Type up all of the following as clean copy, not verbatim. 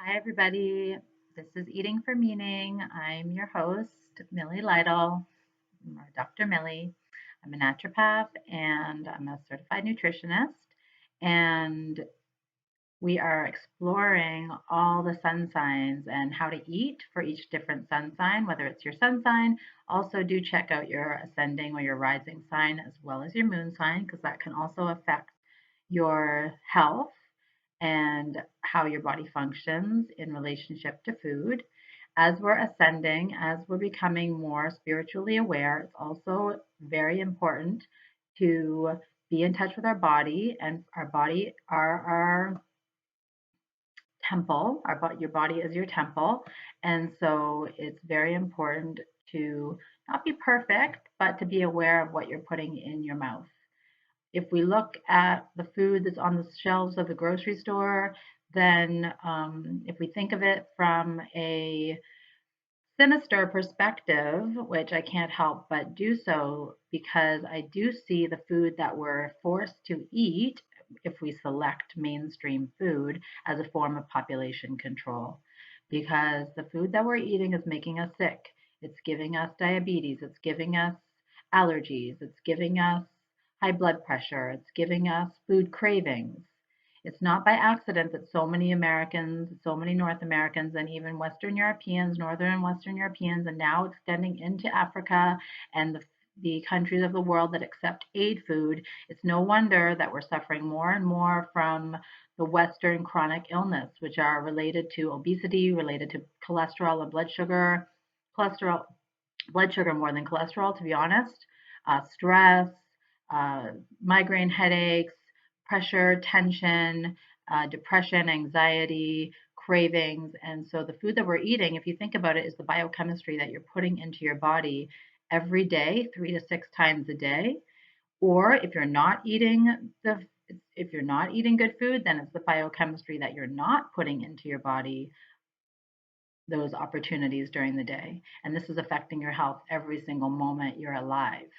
Hi, everybody. This is Eating for Meaning. I'm your host, Millie Lytle, or Dr. Millie. I'm a naturopath and I'm a certified nutritionist. And we are exploring all the sun signs and how to eat for each different sun sign, whether it's your sun sign. Also, do check out your ascending or your rising sign as well as your moon sign, because that can also affect your health and how your body functions in relationship to food. As we're ascending, as we're becoming more spiritually aware, it's also very important to be in touch with our body, and our body are our temple. Your body is your temple, and so it's very important to not be perfect, but to be aware of what you're putting in your mouth. If we look at the food that's on the shelves of the grocery store, then if we think of it from a sinister perspective, which I can't help but do so because I do see the food that we're forced to eat if we select mainstream food as a form of population control. Because the food that we're eating is making us sick. It's giving us diabetes, it's giving us allergies, it's giving us high blood pressure, it's giving us food cravings. It's not by accident that so many Americans, so many North Americans, and even Western Europeans, Northern and Western Europeans, and now extending into Africa and the countries of the world that accept aid food, it's no wonder that we're suffering more and more from the Western chronic illness, which are related to obesity, related to cholesterol and cholesterol, blood sugar more than cholesterol, to be honest, stress, migraine headaches, pressure, tension, depression, anxiety, cravings. And so the food that we're eating, if you think about it, is the biochemistry that you're putting into your body every day, 3 to 6 times a day. Or if you're not eating good food, then it's the biochemistry that you're not putting into your body those opportunities during the day. And this is affecting your health every single moment you're alive.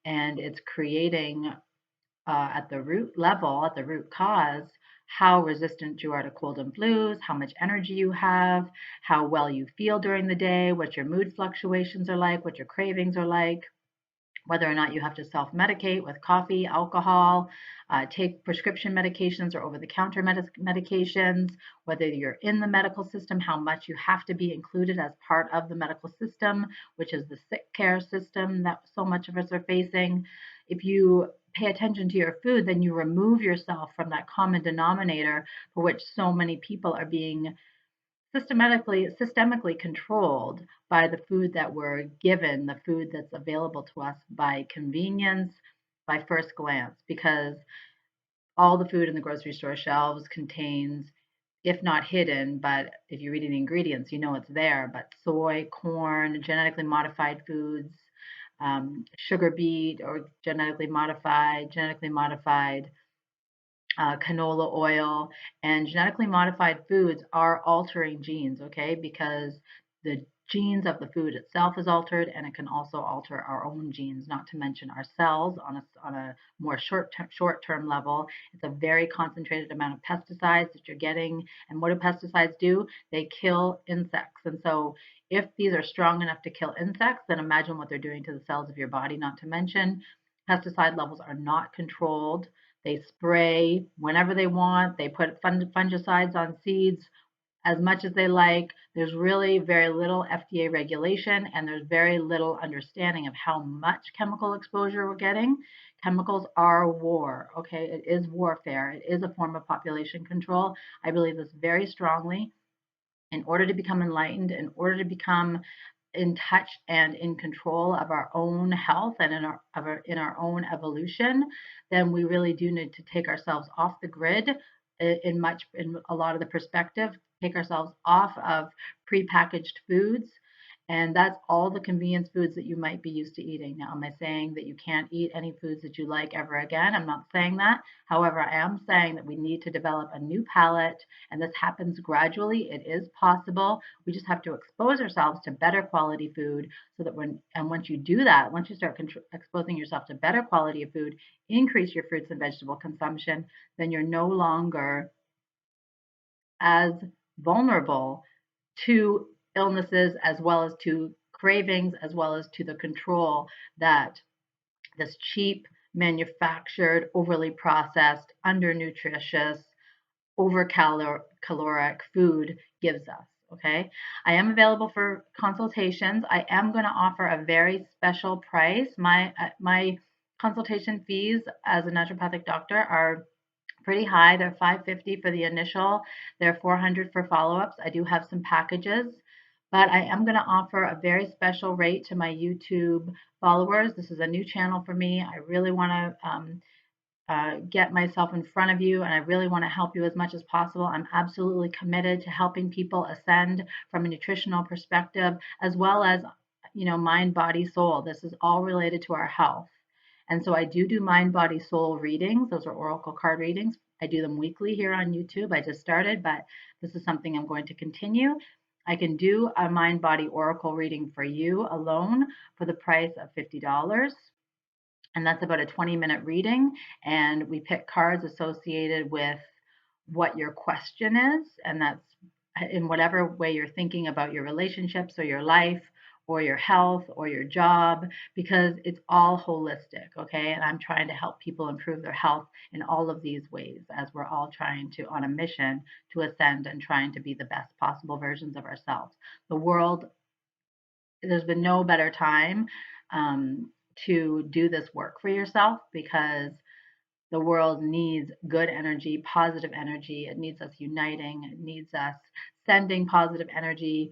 And it's creating at the root level, at the root cause, how resistant you are to cold and flus, how much energy you have, how well you feel during the day, what your mood fluctuations are like, what your cravings are like, whether or not you have to self medicate with coffee, alcohol, take prescription medications or over the counter medications, whether you're in the medical system, how much you have to be included as part of the medical system, which is the sick care system that so much of us are facing. If you pay attention to your food, then you remove yourself from that common denominator for which so many people are being systemically controlled by the food that we're given, the food that's available to us by convenience, by first glance, because all the food in the grocery store shelves contains, if not hidden, but if you're reading the ingredients, you know it's there, but soy, corn, genetically modified foods, sugar beet or genetically modified canola oil, and genetically modified foods are altering genes, okay? Because the genes of the food itself is altered, and it can also alter our own genes, not to mention our cells on a more short-term level. It's a very concentrated amount of pesticides that you're getting. And what do pesticides do? They kill insects. And so if these are strong enough to kill insects, then imagine what they're doing to the cells of your body, not to mention pesticide levels are not controlled. They spray whenever they want. They put fungicides on seeds as much as they like. There's really very little FDA regulation, and there's very little understanding of how much chemical exposure we're getting. Chemicals are war, okay? It is warfare. It is a form of population control. I believe this very strongly. In order to become enlightened, in order to become in touch and in control of our own health and in our own evolution, then we really do need to take ourselves off the grid in a lot of the perspective, take ourselves off of prepackaged foods. And that's all the convenience foods that you might be used to eating. Now, am I saying that you can't eat any foods that you like ever again? I'm not saying that. However, I am saying that we need to develop a new palate, and this happens gradually. It is possible. We just have to expose ourselves to better quality food so that once you do that, once you start exposing yourself to better quality of food, increase your fruits and vegetable consumption, then you're no longer as vulnerable to illnesses, as well as to cravings, as well as to the control that this cheap, manufactured, overly processed, undernutritious, caloric food gives us. Okay. I am available for consultations. I am going to offer a very special price. My consultation fees as a naturopathic doctor are pretty high. They're 550 for the initial. They're 400 for follow-ups. I do have some packages, but I am going to offer a very special rate to my YouTube followers. This is a new channel for me. I really want to get myself in front of you, and I really want to help you as much as possible. I'm absolutely committed to helping people ascend from a nutritional perspective, as well as, mind, body, soul. This is all related to our health. And so I do mind, body, soul readings. Those are oracle card readings. I do them weekly here on YouTube. I just started, but this is something I'm going to continue. I can do a mind, body, oracle reading for you alone for the price of $50. And that's about a 20-minute reading. And we pick cards associated with what your question is. And that's in whatever way you're thinking about your relationships or your life or your health or your job, because it's all holistic. Okay. And I'm trying to help people improve their health in all of these ways, as we're all trying to, on a mission to ascend and trying to be the best possible versions of ourselves. The world, there's been no better time to do this work for yourself, because the world needs good energy, positive energy. It needs us uniting. It needs us sending positive energy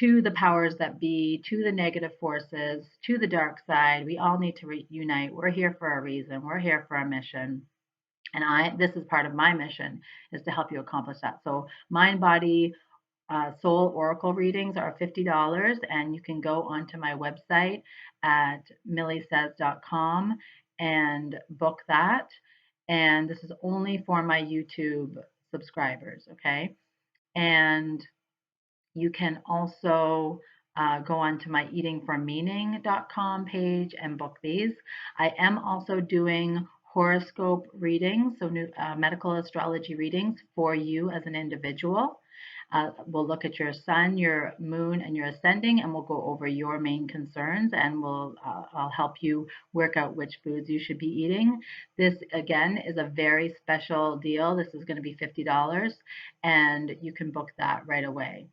to the powers that be, to the negative forces, to the dark side. We all need to unite. We're here for a reason. We're here for a mission. And this is part of my mission, is to help you accomplish that. So mind, body, soul oracle readings are $50, and you can go onto my website at milliesays.com and book that. And this is only for my YouTube subscribers, okay? And you can also go on to my eatingformeaning.com page and book these. I am also doing horoscope readings, so medical astrology readings for you as an individual. We'll look at your sun, your moon, and your ascending, and we'll go over your main concerns, and I'll help you work out which foods you should be eating. This, again, is a very special deal. This is going to be $50, and you can book that right away.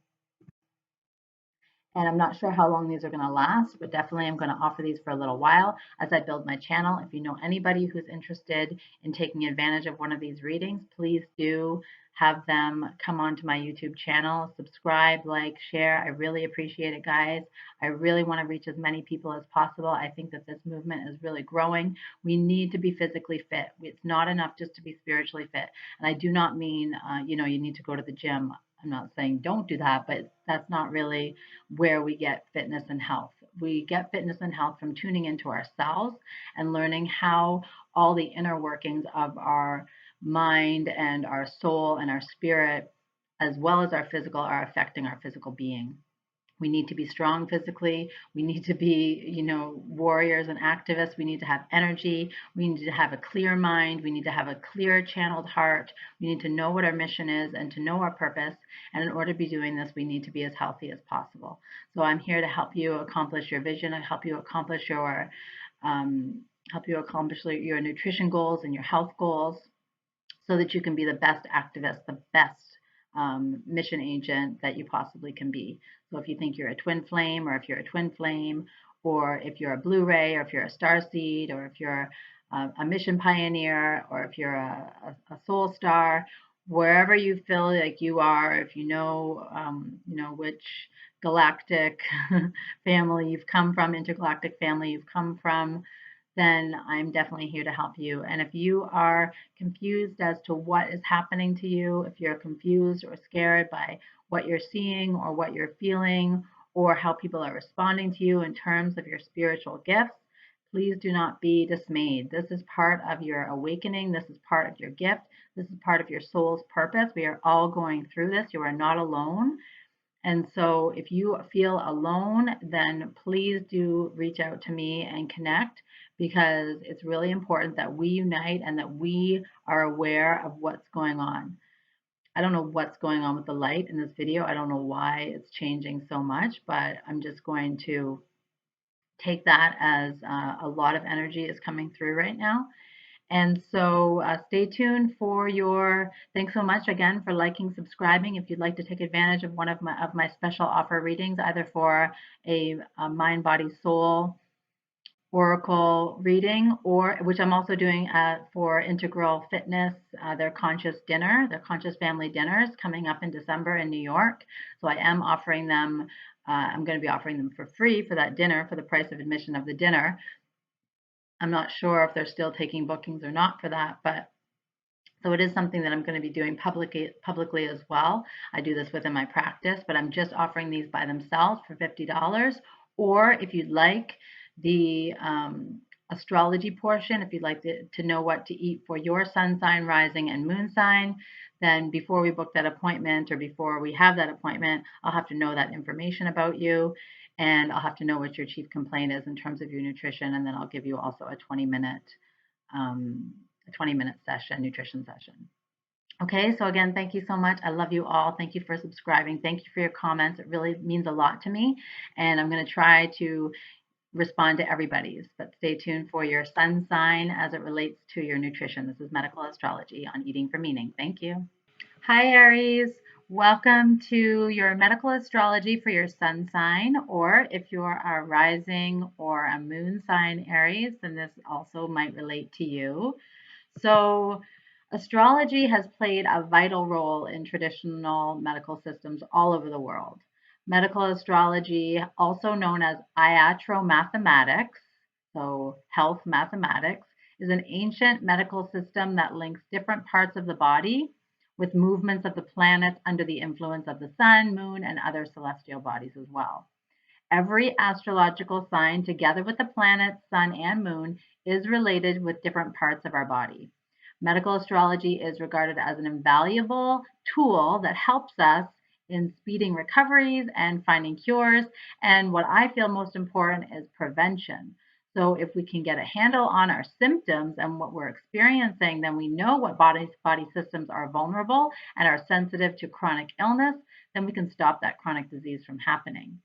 And I'm not sure how long these are going to last, but definitely I'm going to offer these for a little while as I build my channel. If you know anybody who's interested in taking advantage of one of these readings, please do have them come onto my YouTube channel, subscribe, like, share. I really appreciate it, guys. I really want to reach as many people as possible. I think that this movement is really growing. We need to be physically fit. It's not enough just to be spiritually fit. And I do not mean, you need to go to the gym. I'm not saying don't do that, but that's not really where we get fitness and health. We get fitness and health from tuning into ourselves and learning how all the inner workings of our mind and our soul and our spirit, as well as our physical, are affecting our physical being. We need to be strong physically. We need to be, warriors and activists. We need to have energy. We need to have a clear mind. We need to have a clear channeled heart. We need to know what our mission is and to know our purpose. And in order to be doing this, we need to be as healthy as possible. So I'm here to help you accomplish your vision. I help you accomplish your nutrition goals and your health goals, so that you can be the best activist, the best mission agent that you possibly can be. So if you think you're a twin flame, or if you're a twin flame, or if you're a blue ray, or if you're a star seed, or if you're a mission pioneer, or if you're a soul star, wherever you feel like you are, if which galactic family you've come from, intergalactic family you've come from, then I'm definitely here to help you. And if you are confused as to what is happening to you, if you're confused or scared by what you're seeing or what you're feeling, or how people are responding to you in terms of your spiritual gifts, please do not be dismayed. This is part of your awakening. This is part of your gift. This is part of your soul's purpose. We are all going through this. You are not alone. And so if you feel alone, then please do reach out to me and connect, because it's really important that we unite and that we are aware of what's going on. I don't know what's going on with the light in this video. I don't know why it's changing so much, but I'm just going to take that as a lot of energy is coming through right now. And so stay tuned for your, thanks so much again for liking, subscribing. If you'd like to take advantage of one of my special offer readings, either for a mind, body, soul oracle reading, or which I'm also doing for Integral Fitness, their conscious dinner, their conscious family dinners coming up in December in New York. So I am offering them, I'm going to be offering them for free for that dinner, for the price of admission of the dinner. I'm not sure if they're still taking bookings or not for that, but so it is something that I'm going to be doing publicly as well. I do this within my practice, but I'm just offering these by themselves for $50. Or if you'd like the astrology portion, if you'd like to know what to eat for your sun sign, rising, and moon sign, then before we book that appointment or before we have that appointment, I'll have to know that information about you. And I'll have to know what your chief complaint is in terms of your nutrition. And then I'll give you also a 20-minute session, nutrition session. Okay, so again, thank you so much. I love you all. Thank you for subscribing. Thank you for your comments. It really means a lot to me. And I'm going to try to respond to everybody's, but stay tuned for your sun sign as it relates to your nutrition. This is Medical Astrology on Eating for Meaning. Thank you. Hi, Aries. Welcome to your medical astrology for your sun sign, or if you're a rising or a moon sign Aries, then this also might relate to you. So, astrology has played a vital role in traditional medical systems all over the world. Medical astrology, also known as iatromathematics, so health mathematics, is an ancient medical system that links different parts of the body with movements of the planets under the influence of the sun, moon, and other celestial bodies as well. Every astrological sign, together with the planets, sun, and moon, is related with different parts of our body. Medical astrology is regarded as an invaluable tool that helps us in speeding recoveries and finding cures. And what I feel most important is prevention. So if we can get a handle on our symptoms and what we're experiencing, then we know what body systems are vulnerable and are sensitive to chronic illness, then we can stop that chronic disease from happening.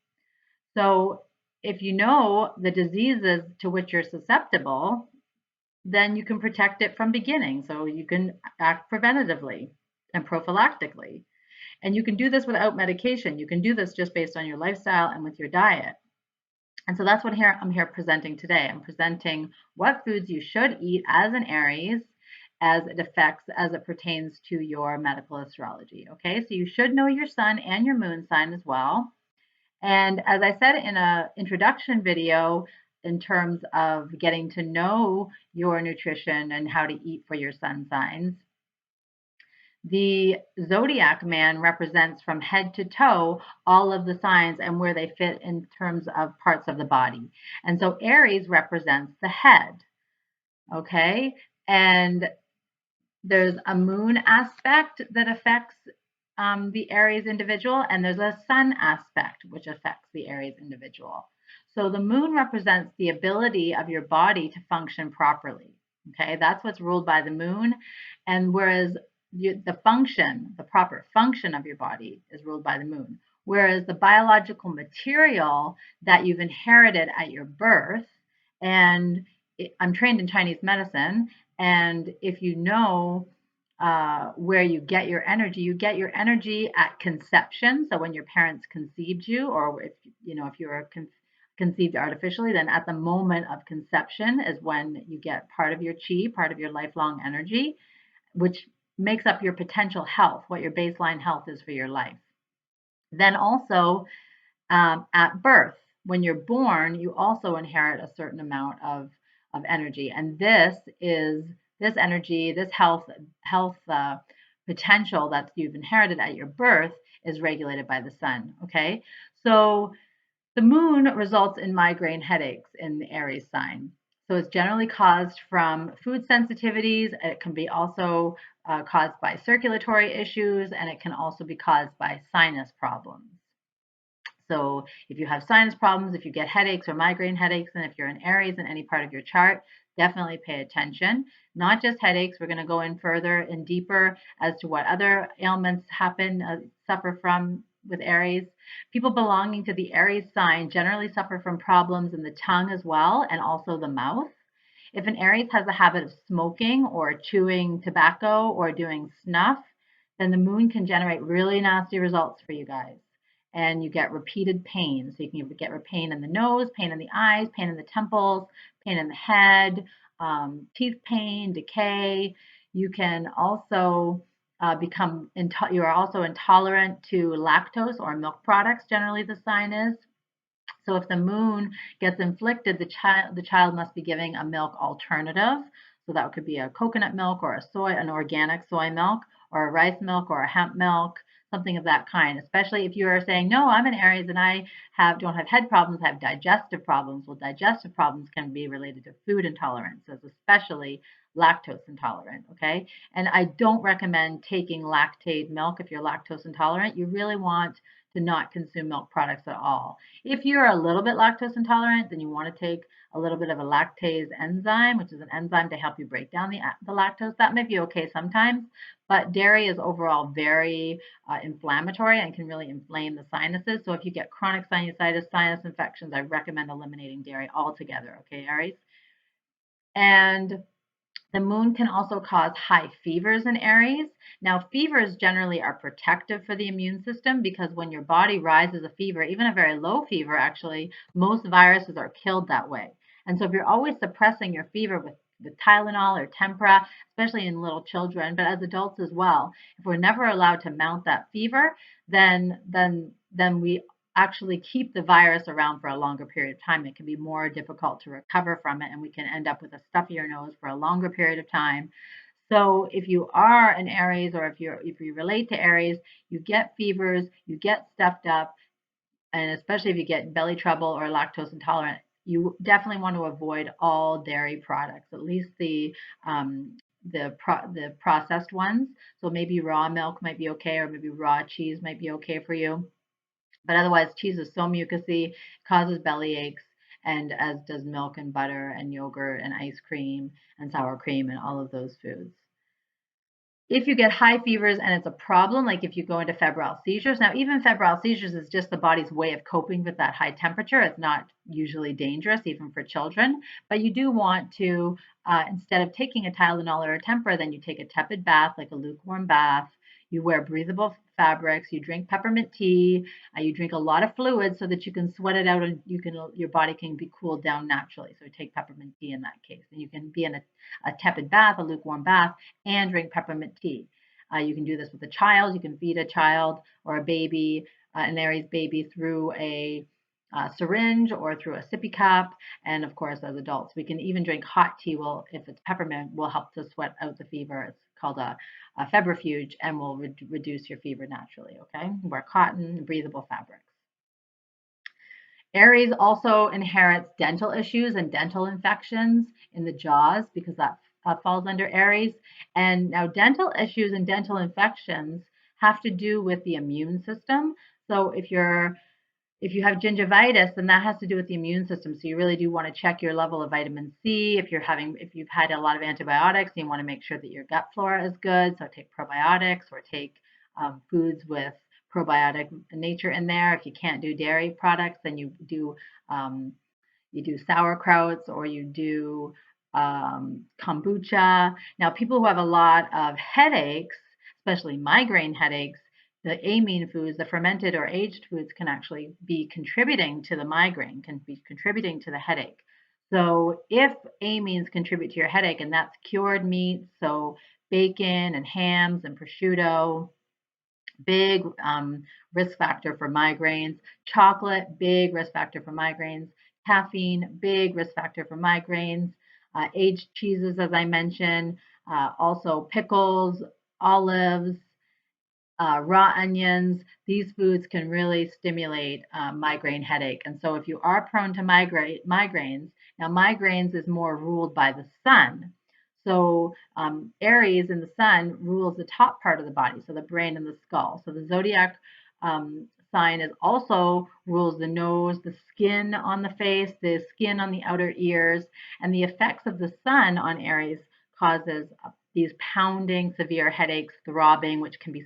So if you know the diseases to which you're susceptible, then you can protect it from beginning. So you can act preventatively and prophylactically. And you can do this without medication. You can do this just based on your lifestyle and with your diet. And so that's what I'm here presenting today. I'm presenting what foods you should eat as an Aries as it pertains to your medical astrology. Okay, so you should know your sun and your moon sign as well. And as I said in an introduction video, in terms of getting to know your nutrition and how to eat for your sun signs, the zodiac man represents from head to toe all of the signs and where they fit in terms of parts of the body. And so Aries represents the head. Okay. And there's a moon aspect that affects the Aries individual, and there's a sun aspect which affects the Aries individual. So the moon represents the ability of your body to function properly. Okay, that's what's ruled by the moon. And whereas the proper function of your body is ruled by the moon. Whereas the biological material that you've inherited at your birth, and I'm trained in Chinese medicine, and if you know where you get your energy at conception. So when your parents conceived you, or if you were conceived artificially, then at the moment of conception is when you get part of your chi, part of your lifelong energy, which makes up your potential health, what your baseline health is for your life. Then also at birth, when you're born, you also inherit a certain amount of energy, and this energy, this health potential that you've inherited at your birth is regulated by the sun. Okay, so the moon results in migraine headaches in the Aries sign. So it's generally caused from food sensitivities. It can be also caused by circulatory issues, and it can also be caused by sinus problems. So if you have sinus problems, if you get headaches or migraine headaches, and if you're an Aries in any part of your chart, definitely pay attention. Not just headaches. We're going to go in further and deeper as to what other ailments suffer from with Aries. People belonging to the Aries sign generally suffer from problems in the tongue as well, and also the mouth. If an Aries has a habit of smoking or chewing tobacco or doing snuff, then the moon can generate really nasty results for you guys. And you get repeated pain. So you can get pain in the nose, pain in the eyes, pain in the temples, pain in the head, teeth pain, decay. You can also you are also intolerant to lactose or milk products, generally the sign is. So if the moon gets inflicted, the child must be giving a milk alternative. So that could be a coconut milk or an organic soy milk, or a rice milk or a hemp milk, something of that kind. Especially if you are saying, no, I'm an Aries and I don't have head problems, I have digestive problems. Well, digestive problems can be related to food intolerances, especially lactose intolerant. Okay. And I don't recommend taking lactate milk if you're lactose intolerant. You really want to not consume milk products at all. If you're a little bit lactose intolerant, then you want to take a little bit of a lactase enzyme, which is an enzyme to help you break down the lactose. That may be okay sometimes, but dairy is overall very inflammatory and can really inflame the sinuses. So if you get chronic sinusitis, sinus infections, I recommend eliminating dairy altogether. Okay, Aries? And the moon can also cause high fevers in Aries. Now, fevers generally are protective for the immune system because when your body rises a fever, even a very low fever, actually, most viruses are killed that way. And so, if you're always suppressing your fever with Tylenol or Tempra, especially in little children, but as adults as well, if we're never allowed to mount that fever, then we actually keep the virus around for a longer period of time. It can be more difficult to recover from it, and we can end up with a stuffier nose for a longer period of time. So if you are an Aries, or if you relate to Aries, you get fevers, you get stuffed up, and especially if you get belly trouble or lactose intolerant, you definitely want to avoid all dairy products, at least the processed ones. So maybe raw milk might be okay, or maybe raw cheese might be okay for you. But otherwise, cheese is so mucousy, causes belly aches, and as does milk and butter and yogurt and ice cream and sour cream and all of those foods. If you get high fevers and it's a problem, like if you go into febrile seizures, now even febrile seizures is just the body's way of coping with that high temperature. It's not usually dangerous, even for children, but you do want to, instead of taking a Tylenol or a Tempra, then you take a tepid bath, like a lukewarm bath. You wear breathable fabrics. You drink peppermint tea. You drink a lot of fluid so that you can sweat it out and your body can be cooled down naturally. So take peppermint tea in that case, and you can be in a tepid bath, a lukewarm bath, and drink peppermint tea. You can do this with a child. You can feed a child or a baby, an Aries baby, through a syringe or through a sippy cup. And of course, as adults, we can even drink hot tea. Will, if it's peppermint, will help to sweat out the fever. It's called a febrifuge and will reduce your fever naturally. Okay, wear cotton, breathable fabrics. Aries also inherits dental issues and dental infections in the jaws because that falls under Aries. And now, dental issues and dental infections have to do with the immune system. So if you have gingivitis, then that has to do with the immune system. So you really do want to check your level of vitamin C. If you've had a lot of antibiotics, you want to make sure that your gut flora is good. So take probiotics, or take foods with probiotic nature in there. If you can't do dairy products, then um, you do sauerkrauts, or you do kombucha. Now, people who have a lot of headaches, especially migraine headaches, the amine foods, the fermented or aged foods, can actually be contributing to the migraine, can be contributing to the headache. So if amines contribute to your headache, and that's cured meats, so bacon and hams and prosciutto, big risk factor for migraines. Chocolate, big risk factor for migraines. Caffeine, big risk factor for migraines. Aged cheeses, as I mentioned, also pickles, olives, raw onions. These foods can really stimulate migraine headache. And so if you are prone to migraines, now migraines is more ruled by the sun. So Aries in the sun rules the top part of the body, so the brain and the skull. So the zodiac sign is also rules the nose, the skin on the face, the skin on the outer ears, and the effects of the sun on Aries causes these pounding, severe headaches, throbbing, which can be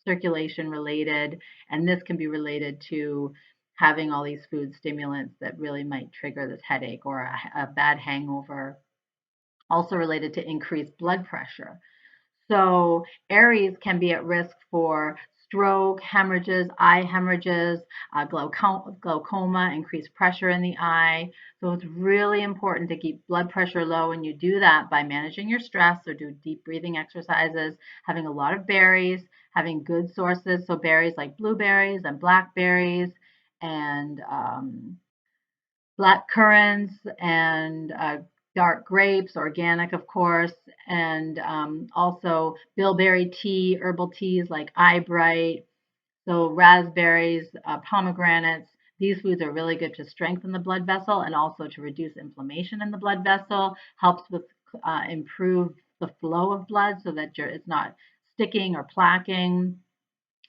circulation related, and this can be related to having all these food stimulants that really might trigger this headache or a bad hangover. Also related to increased blood pressure. So Aries can be at risk for stroke, hemorrhages, eye hemorrhages, glaucoma, increased pressure in the eye. So it's really important to keep blood pressure low, and you do that by managing your stress or do deep breathing exercises, having a lot of berries, having good sources. So berries like blueberries and blackberries and black currants and dark grapes, organic, of course, and also bilberry tea, herbal teas like eyebright, so raspberries, pomegranates. These foods are really good to strengthen the blood vessel and also to reduce inflammation in the blood vessel, helps with improve the flow of blood so that it's not sticking or plaquing,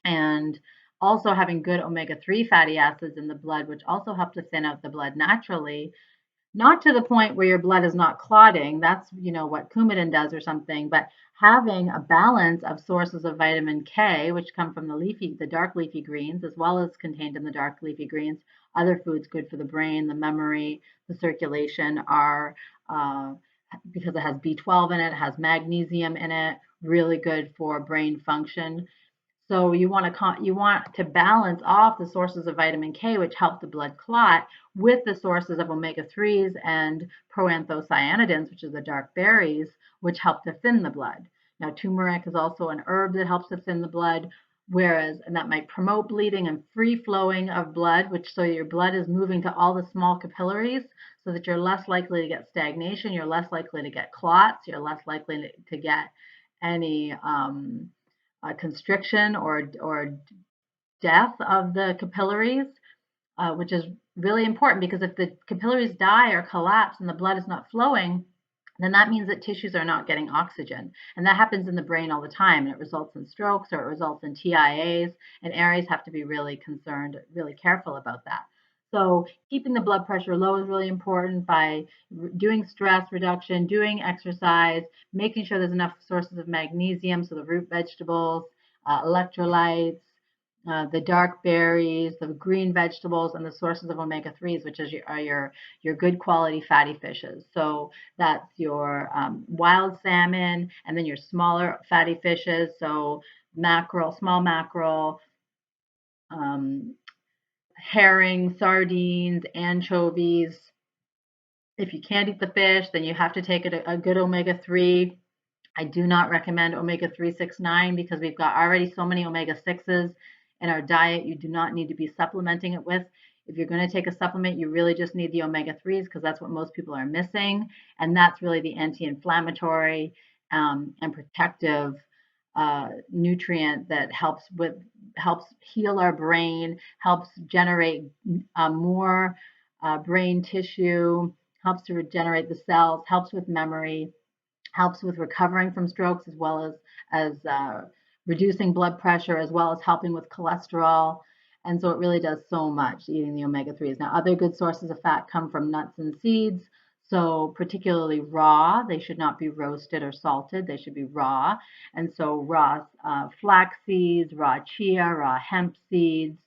and also having good omega-3 fatty acids in the blood, which also help to thin out the blood naturally, not to the point where your blood is not clotting. That's, what Coumadin does or something, but having a balance of sources of vitamin K, which come from the dark leafy greens, as well as contained in the dark leafy greens. Other foods good for the brain, the memory, the circulation are, because it has B12 in it, has magnesium in it, really good for brain function. So you want to balance off the sources of vitamin K, which help the blood clot, with the sources of omega-3s and proanthocyanidins, which is the dark berries, which help to thin the blood. Now, turmeric is also an herb that helps to thin the blood, and that might promote bleeding and free flowing of blood, which so your blood is moving to all the small capillaries, so that you're less likely to get stagnation, you're less likely to get clots, you're less likely to get any constriction or death of the capillaries, which is really important because if the capillaries die or collapse and the blood is not flowing, then that means that tissues are not getting oxygen. And that happens in the brain all the time. And it results in strokes or it results in TIAs. And Aries have to be really concerned, really careful about that. So keeping the blood pressure low is really important by doing stress reduction, doing exercise, making sure there's enough sources of magnesium, so the root vegetables, electrolytes, the dark berries, the green vegetables, and the sources of omega-3s, which are your good quality fatty fishes. So that's your wild salmon, and then your smaller fatty fishes, so mackerel, small mackerel, um, herring, sardines, anchovies. If you can't eat the fish, then you have to take a good omega-3. I do not recommend omega-369 because we've got already so many omega-6s in our diet. You do not need to be supplementing it with. If you're going to take a supplement, you really just need the omega-3s because that's what most people are missing. And that's really the anti-inflammatory and protective nutrient that helps heal our brain, helps generate more brain tissue, helps to regenerate the cells, helps with memory, helps with recovering from strokes, as well as reducing blood pressure, as well as helping with cholesterol. And so it really does so much, eating the omega-3s. Now, other good sources of fat come from nuts and seeds. So particularly raw, they should not be roasted or salted. They should be raw. And so raw flax seeds, raw chia, raw hemp seeds,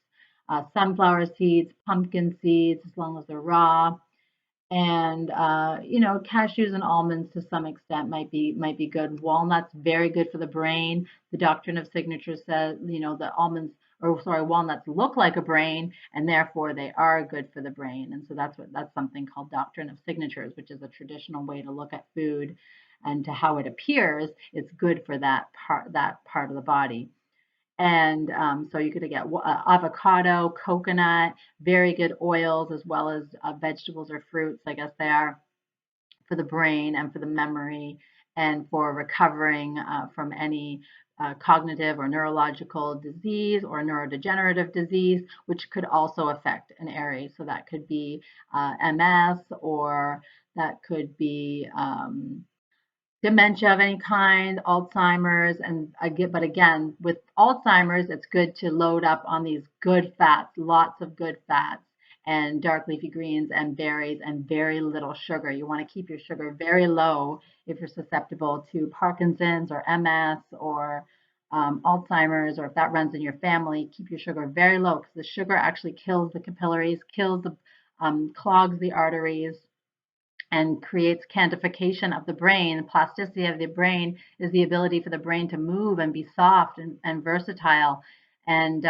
sunflower seeds, pumpkin seeds, as long as they're raw, and cashews and almonds to some extent might be good. Walnuts, very good for the brain. The doctrine of signatures says the walnuts look like a brain and therefore they are good for the brain. And so that's something called doctrine of signatures, which is a traditional way to look at food and to how it appears. It's good for that part of the body. And so you're going to get avocado, coconut, very good oils, as well as vegetables or fruits. I guess they are for the brain and for the memory and for recovering from any cognitive or neurological disease or neurodegenerative disease, which could also affect an Aries. So that could be MS, or that could be dementia of any kind, Alzheimer's, and but again, with Alzheimer's, it's good to load up on these good fats, lots of good fats, and dark leafy greens and berries, and very little sugar. You want to keep your sugar very low if you're susceptible to Parkinson's or MS or Alzheimer's, or if that runs in your family. Keep your sugar very low because the sugar actually kills the capillaries, kills the clogs the arteries, and creates candification of the brain. Plasticity of the brain is the ability for the brain to move and be soft and versatile, and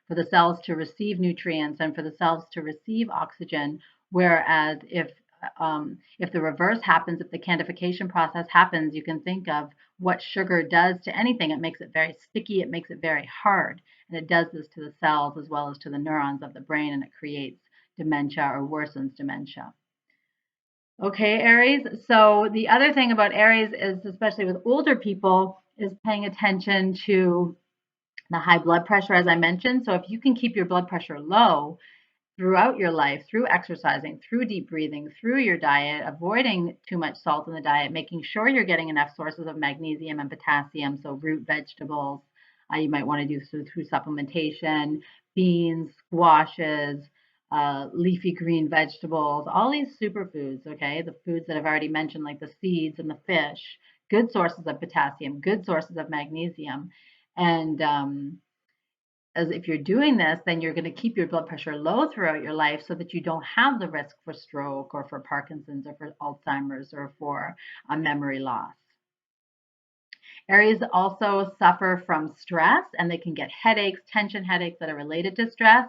for the cells to receive nutrients and for the cells to receive oxygen. Whereas if the reverse happens, if the candification process happens, you can think of what sugar does to anything. It makes it very sticky, it makes it very hard, and it does this to the cells as well as to the neurons of the brain, and it creates dementia or worsens dementia. Okay, Aries. So the other thing about Aries is, especially with older people, is paying attention to the high blood pressure, as I mentioned. So if you can keep your blood pressure low, throughout your life, through exercising, through deep breathing, through your diet, avoiding too much salt in the diet, making sure you're getting enough sources of magnesium and potassium, so root vegetables. You might want to do so through supplementation, beans, squashes, leafy green vegetables, all these superfoods, okay? The foods that I've already mentioned, like the seeds and the fish, good sources of potassium, good sources of magnesium. And as if you're doing this, then you're going to keep your blood pressure low throughout your life so that you don't have the risk for stroke or for Parkinson's or for Alzheimer's or for memory loss. Aries also suffer from stress, and they can get headaches, tension headaches that are related to stress.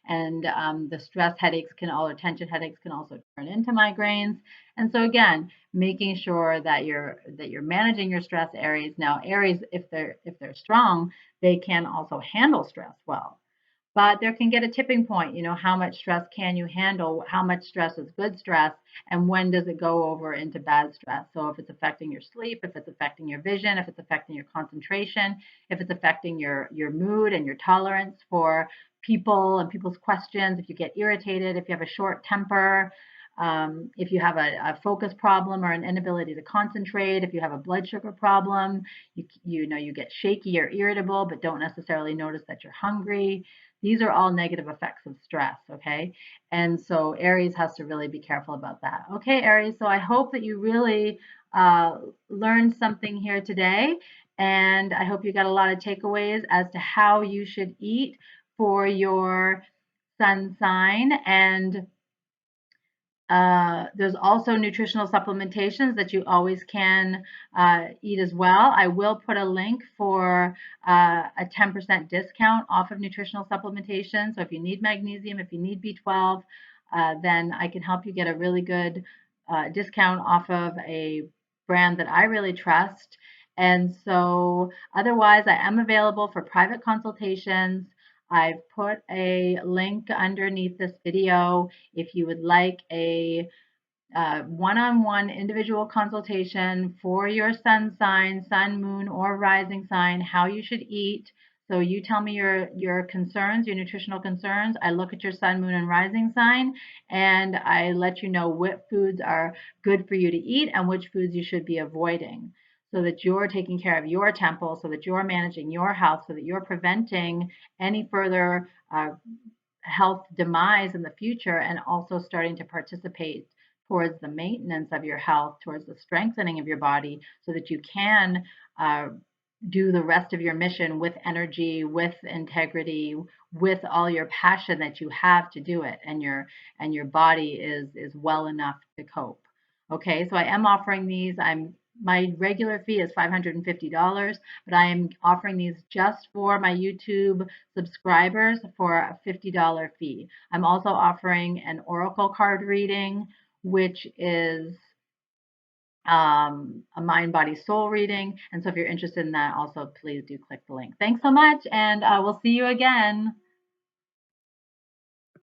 And the stress headaches or tension headaches can also turn into migraines. And so again, making sure that you're managing your stress, Aries. Now, Aries, if they're strong, they can also handle stress well. But there can get a tipping point. How much stress can you handle? How much stress is good stress? And when does it go over into bad stress? So if it's affecting your sleep, if it's affecting your vision, if it's affecting your concentration, if it's affecting your mood and your tolerance for people and people's questions, if you get irritated, if you have a short temper, if you have a focus problem or an inability to concentrate, if you have a blood sugar problem, you get shaky or irritable, but don't necessarily notice that you're hungry. These are all negative effects of stress, okay? And so Aries has to really be careful about that. Okay, Aries, so I hope that you really learned something here today, and I hope you got a lot of takeaways as to how you should eat for your sun sign. And there's also nutritional supplementations that you always can eat as well. I will put a link for a 10% discount off of nutritional supplementation. So if you need magnesium, if you need B12, then I can help you get a really good discount off of a brand that I really trust. And so otherwise, I am available for private consultations. I've put a link underneath this video if you would like a one-on-one individual consultation for your sun sign, sun, moon, or rising sign, how you should eat. So you tell me your concerns, your nutritional concerns. I look at your sun, moon, and rising sign, and I let you know what foods are good for you to eat and which foods you should be avoiding, so that you're taking care of your temple, so that you're managing your health, so that you're preventing any further health demise in the future, and also starting to participate towards the maintenance of your health, towards the strengthening of your body, so that you can do the rest of your mission with energy, with integrity, with all your passion that you have to do it, and your body is well enough to cope. Okay, so I am offering these. My regular fee is $550, but I am offering these just for my YouTube subscribers for a $50 fee. I'm also offering an oracle card reading, which is a mind, body, soul reading. And so if you're interested in that, also please do click the link. Thanks so much, and we'll see you again.